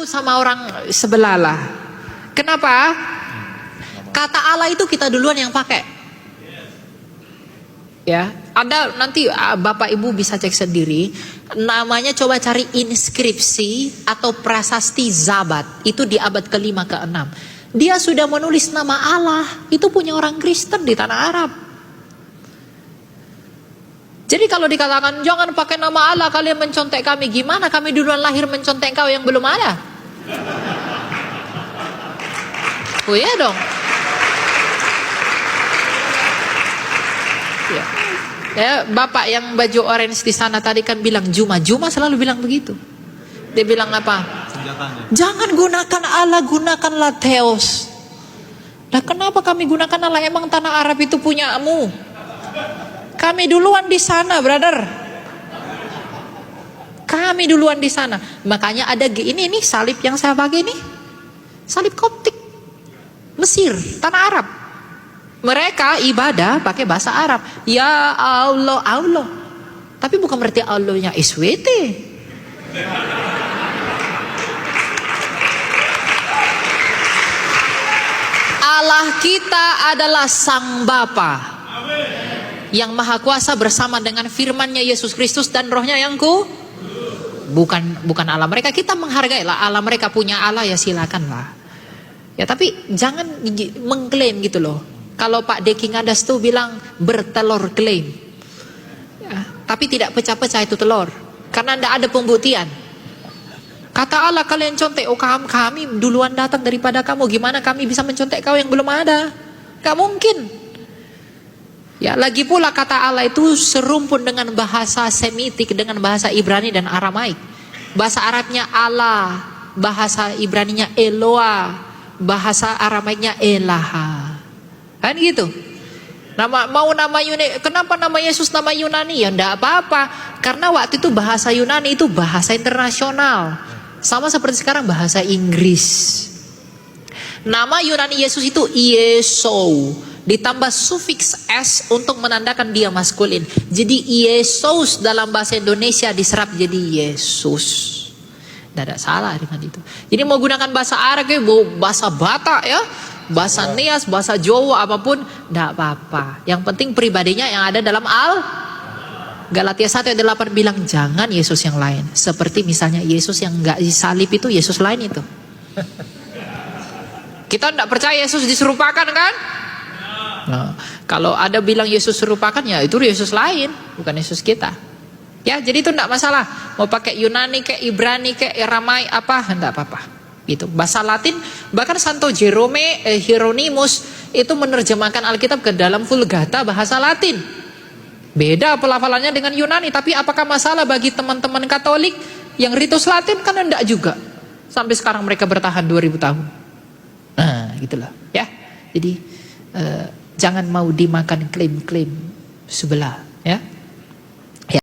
takut sama orang sebelah lah. Kenapa? Kata Allah itu kita duluan yang pakai. Ya, ada nanti Bapak Ibu bisa cek sendiri. Namanya coba cari inskripsi atau prasasti Zabat. Itu di abad ke-5 ke-6. Dia sudah menulis nama Allah. Itu punya orang Kristen di tanah Arab. Jadi kalau dikatakan jangan pakai nama Allah, kalian mencontek kami, gimana kami duluan lahir mencontek kau yang belum ada? Oh iya dong. Ya. Ya, Bapak yang baju orange di sana tadi kan bilang Juma selalu bilang begitu. Dia bilang apa? Senjatanya. Jangan gunakan Allah, gunakanlah Theos. Nah, kenapa kami gunakan Allah? Emang tanah Arab itu punyamu? Kami duluan di sana, brother. Kami duluan di sana. Makanya ada ini salib yang saya pakai ini. Salib Koptik. Mesir, tanah Arab. Mereka ibadah pakai bahasa Arab. Ya Allah, Allah. Tapi bukan berarti Allahnya SWT. Allah kita adalah Sang Bapa yang Maha Kuasa bersama dengan firman-Nya Yesus Kristus dan Roh-Nya yang bukan Allah mereka. Kita menghargai lah Allah mereka, punya Allah ya silakanlah. Ya tapi jangan mengklaim gitu loh. Kalau Pak Deki Ngadas tuh bilang bertelur klaim. Ya, tapi tidak pecah-pecah itu telur. Karena tidak ada pembuktian. Kata Allah kalian contek, oh kami duluan datang daripada kamu. Gimana kami bisa mencontek kau yang belum ada? Gak mungkin. Ya, lagi pula kata Allah itu serumpun dengan bahasa Semitik, dengan bahasa Ibrani dan Aramaik. Bahasa Arabnya Allah, bahasa Ibraninya Eloah, bahasa Aramaiknya Elaha. Kan gitu. Nama Yunani, kenapa nama Yesus nama Yunani? Ya enggak apa-apa. Karena waktu itu bahasa Yunani itu bahasa internasional. Sama seperti sekarang bahasa Inggris. Nama Yunani Yesus itu Iesou. Ditambah sufiks S untuk menandakan dia maskulin. Jadi Yesus dalam bahasa Indonesia diserap jadi Yesus. Tidak ada salah dengan itu. Jadi mau gunakan bahasa Arab, bahasa Batak ya, bahasa Nias, bahasa Jawa apapun, tidak apa-apa. Yang penting pribadinya yang ada dalam Galatia 1:8 bilang jangan Yesus yang lain. Seperti misalnya Yesus yang enggak disalib itu Yesus lain itu. Kita tidak percaya Yesus diserupakan kan? Nah, kalau ada bilang Yesus serupakan ya itu Yesus lain, bukan Yesus kita. Ya, jadi itu enggak masalah. Mau pakai Yunani kayak Ibrani kayak Aramai apa, enggak apa-apa. Gitu. Bahasa Latin bahkan Santo Hieronymus itu menerjemahkan Alkitab ke dalam Vulgata bahasa Latin. Beda pelafalannya dengan Yunani, tapi apakah masalah bagi teman-teman Katolik yang ritus Latin? Kan enggak juga. Sampai sekarang mereka bertahan 2000 tahun. Nah, gitulah, ya. Jadi jangan mau dimakan klaim-klaim sebelah, ya.